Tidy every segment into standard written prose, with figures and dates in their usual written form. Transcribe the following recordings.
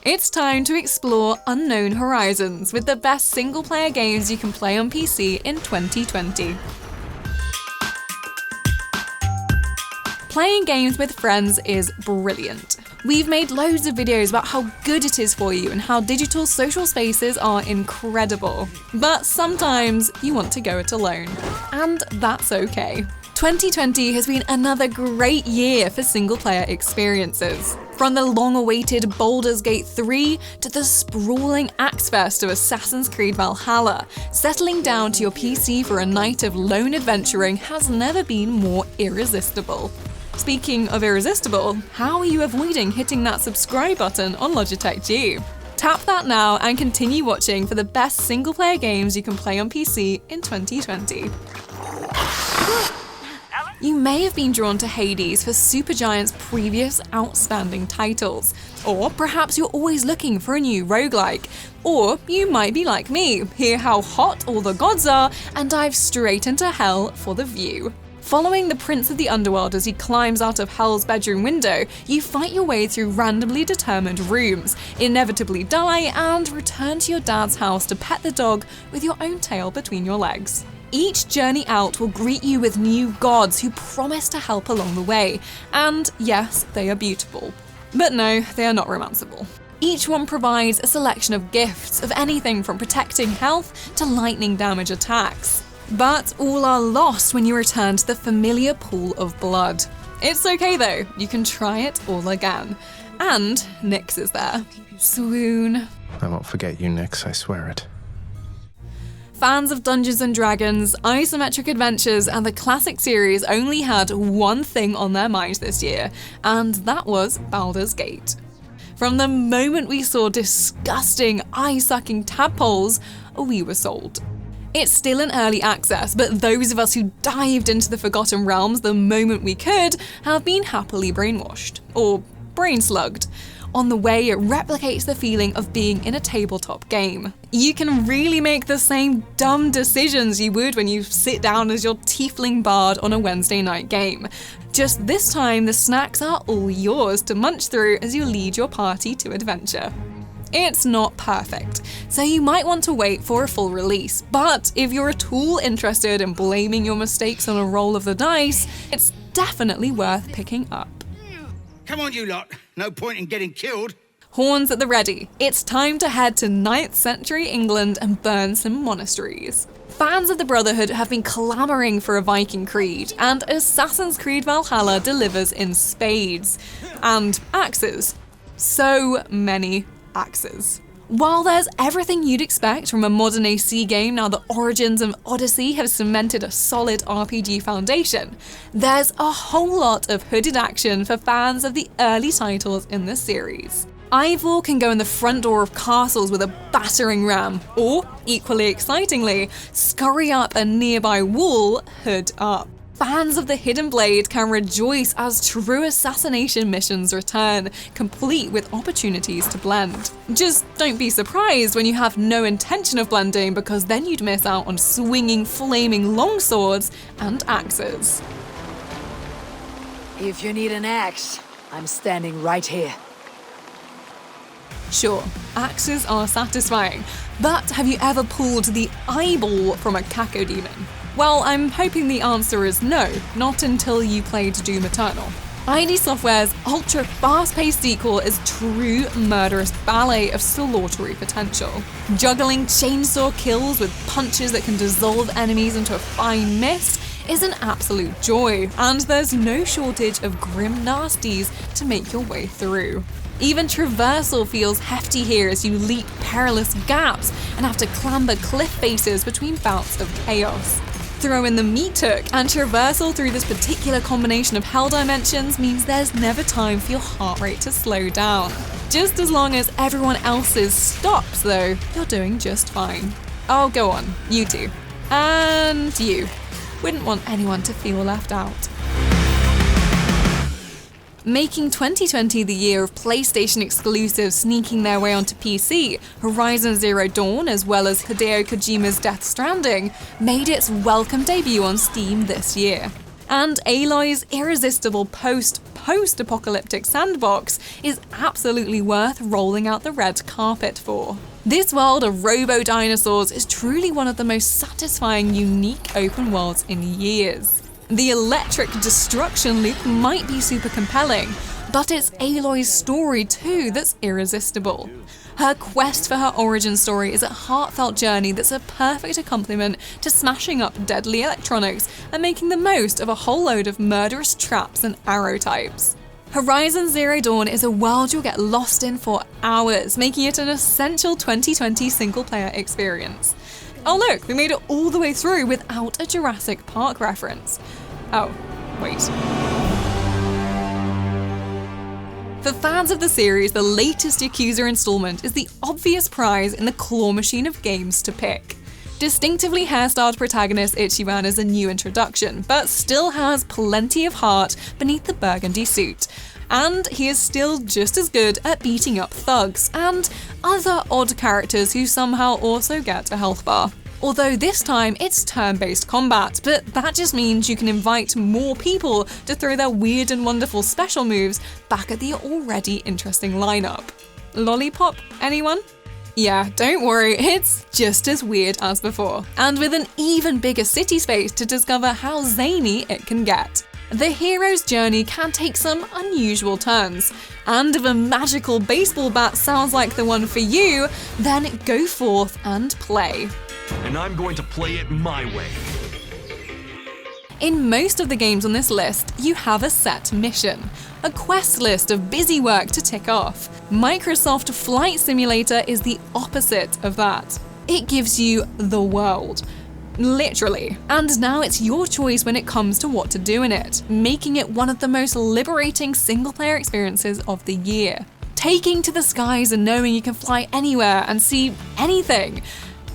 It's time to explore unknown horizons with the best single-player games you can play on PC in 2020. Playing games with friends is brilliant. We've made loads of videos about how good it is for you and how digital social spaces are incredible. But sometimes you want to go it alone. And that's okay. 2020 has been another great year for single-player experiences. From the long-awaited Baldur's Gate 3 to the sprawling Axe Fest of Assassin's Creed Valhalla, settling down to your PC for a night of lone adventuring has never been more irresistible. Speaking of irresistible, how are you avoiding hitting that subscribe button on Logitech G? Tap that now and continue watching for the best single-player games you can play on PC in 2020. You may have been drawn to Hades for Supergiant's previous outstanding titles, or perhaps you're always looking for a new roguelike, or you might be like me, hear how hot all the gods are, and dive straight into hell for the view. Following the Prince of the Underworld as he climbs out of Hell's bedroom window, you fight your way through randomly determined rooms, inevitably die, and return to your dad's house to pet the dog with your own tail between your legs. Each journey out will greet you with new gods who promise to help along the way, and yes, they are beautiful. But no, they are not romanceable. Each one provides a selection of gifts of anything from protecting health to lightning damage attacks. But all are lost when you return to the familiar pool of blood. It's okay though, you can try it all again. And Nyx is there. Swoon. I won't forget you, Nyx, I swear it. Fans of Dungeons & Dragons, isometric adventures, and the classic series only had one thing on their minds this year, and that was Baldur's Gate. From the moment we saw disgusting, eye-sucking tadpoles, we were sold. It's still in early access, but those of us who dived into the Forgotten Realms the moment we could have been happily brainwashed, or brain-slugged. On the way, it replicates the feeling of being in a tabletop game. You can really make the same dumb decisions you would when you sit down as your tiefling bard on a Wednesday night game. Just this time, the snacks are all yours to munch through as you lead your party to adventure. It's not perfect, so you might want to wait for a full release, but if you're at all interested in blaming your mistakes on a roll of the dice, it's definitely worth picking up. Come on, you lot. No point in getting killed. Horns at the ready. It's time to head to 9th century England and burn some monasteries. Fans of the Brotherhood have been clamoring for a Viking creed, and Assassin's Creed Valhalla delivers in spades. And axes. So many axes. While there's everything you'd expect from a modern AC game now that Origins and Odyssey have cemented a solid RPG foundation, there's a whole lot of hooded action for fans of the early titles in the series. Ivor can go in the front door of castles with a battering ram, or, equally excitingly, scurry up a nearby wall hood up. Fans of the Hidden Blade can rejoice as true assassination missions return, complete with opportunities to blend. Just don't be surprised when you have no intention of blending, because then you'd miss out on swinging, flaming longswords and axes. If you need an axe, I'm standing right here. Sure, axes are satisfying, but have you ever pulled the eyeball from a cacodemon? Well, I'm hoping the answer is no, not until you played Doom Eternal. ID Software's ultra-fast-paced sequel is true murderous ballet of slaughtery potential. Juggling chainsaw kills with punches that can dissolve enemies into a fine mist is an absolute joy, and there's no shortage of grim nasties to make your way through. Even traversal feels hefty here as you leap perilous gaps and have to clamber cliff faces between bouts of chaos. Throw in the meat hook, and traversal through this particular combination of hell dimensions means there's never time for your heart rate to slow down. Just as long as everyone else's stops though, you're doing just fine. Oh, go on, you two. And you. Wouldn't want anyone to feel left out. Making 2020 the year of PlayStation exclusives sneaking their way onto PC, Horizon Zero Dawn, as well as Hideo Kojima's Death Stranding, made its welcome debut on Steam this year. And Aloy's irresistible post-apocalyptic sandbox is absolutely worth rolling out the red carpet for. This world of robo dinosaurs is truly one of the most satisfying, unique open worlds in years. The electric destruction loop might be super compelling, but it's Aloy's story too that's irresistible. Her quest for her origin story is a heartfelt journey that's a perfect accompaniment to smashing up deadly electronics and making the most of a whole load of murderous traps and arrow types. Horizon Zero Dawn is a world you'll get lost in for hours, making it an essential 2020 single-player experience. Oh look, we made it all the way through without a Jurassic Park reference. Oh, wait. For fans of the series, the latest Yakuza installment is the obvious prize in the claw machine of games to pick. Distinctively hairstyled protagonist Ichiban is a new introduction, but still has plenty of heart beneath the burgundy suit. And he is still just as good at beating up thugs and other odd characters who somehow also get a health bar. Although this time it's turn-based combat, but that just means you can invite more people to throw their weird and wonderful special moves back at the already interesting lineup. Lollipop, anyone? Yeah, don't worry, it's just as weird as before, and with an even bigger city space to discover how zany it can get. The hero's journey can take some unusual turns, and if a magical baseball bat sounds like the one for you, then go forth and play. And I'm going to play it my way. In most of the games on this list, you have a set mission, a quest list of busy work to tick off. Microsoft Flight Simulator is the opposite of that. It gives you the world. Literally. And now it's your choice when it comes to what to do in it, making it one of the most liberating single-player experiences of the year. Taking to the skies and knowing you can fly anywhere and see anything.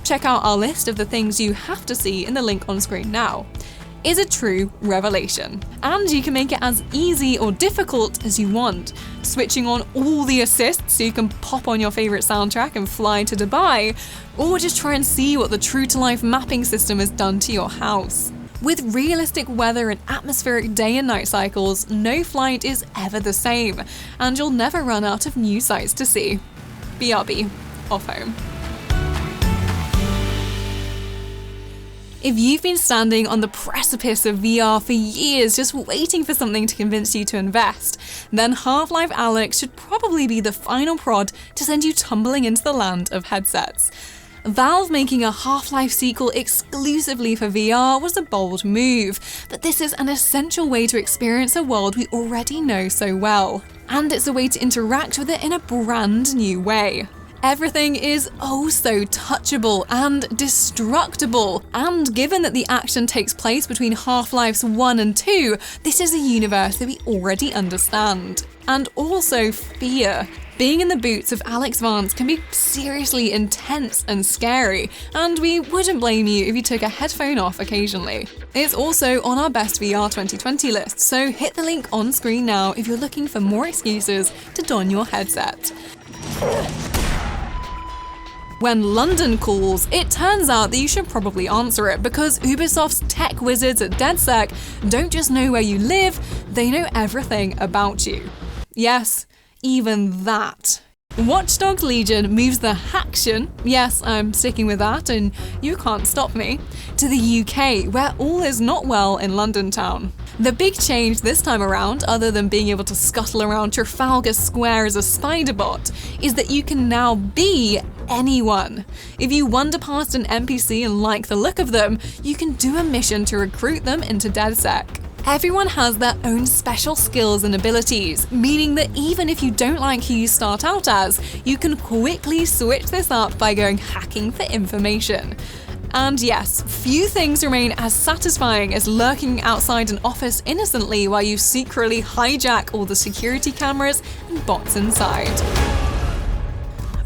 Check out our list of the things you have to see in the link on screen now. Is a true revelation. And you can make it as easy or difficult as you want, switching on all the assists so you can pop on your favorite soundtrack and fly to Dubai, or just try and see what the true-to-life mapping system has done to your house. With realistic weather and atmospheric day and night cycles, no flight is ever the same, and you'll never run out of new sights to see. BRB, off home. If you've been standing on the precipice of VR for years just waiting for something to convince you to invest, then Half-Life Alyx should probably be the final prod to send you tumbling into the land of headsets. Valve making a Half-Life sequel exclusively for VR was a bold move, but this is an essential way to experience a world we already know so well. And it's a way to interact with it in a brand new way. Everything is oh so touchable and destructible, and given that the action takes place between Half-Life's 1 and 2, this is a universe that we already understand. And also fear. Being in the boots of Alex Vance can be seriously intense and scary, and we wouldn't blame you if you took a headphone off occasionally. It's also on our best VR 2020 list, so hit the link on screen now if you're looking for more excuses to don your headset. When London calls, it turns out that you should probably answer it because Ubisoft's tech wizards at DedSec don't just know where you live, they know everything about you. Yes, even that. Watch Dogs Legion moves the haction, yes, I'm sticking with that and you can't stop me, to the UK, where all is not well in London town. The big change this time around, other than being able to scuttle around Trafalgar Square as a spider bot, is that you can now be anyone. If you wander past an NPC and like the look of them, you can do a mission to recruit them into DedSec. Everyone has their own special skills and abilities, meaning that even if you don't like who you start out as, you can quickly switch this up by going hacking for information. And yes, few things remain as satisfying as lurking outside an office innocently while you secretly hijack all the security cameras and bots inside.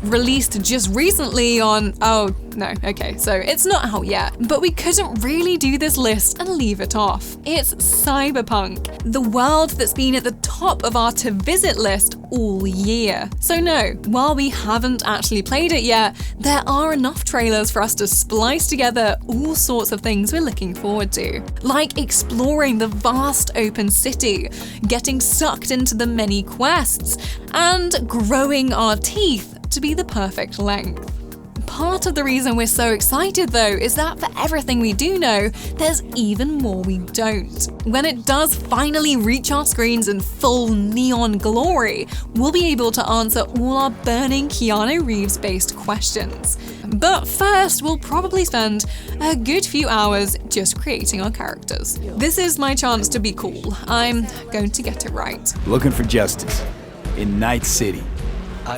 released just recently on, oh no, okay, so it's not out yet, but we couldn't really do this list and leave it off. It's Cyberpunk, the world that's been at the top of our to visit list all year. So no, while we haven't actually played it yet, there are enough trailers for us to splice together all sorts of things we're looking forward to, like exploring the vast open city, getting sucked into the many quests, and growing our teeth to be the perfect length. Part of the reason we're so excited though is that for everything we do know, there's even more we don't. When it does finally reach our screens in full neon glory, we'll be able to answer all our burning Keanu Reeves-based questions. But first, we'll probably spend a good few hours just creating our characters. This is my chance to be cool. I'm going to get it right. Looking for justice in Night City.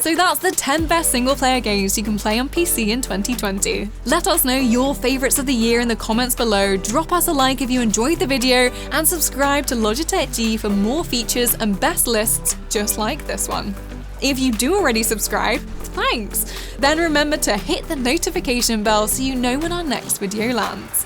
So that's the 10 best single-player games you can play on PC in 2020. Let us know your favorites of the year in the comments below, drop us a like if you enjoyed the video, and subscribe to Logitech G for more features and best lists just like this one. If you do already subscribe, thanks! Then remember to hit the notification bell so you know when our next video lands.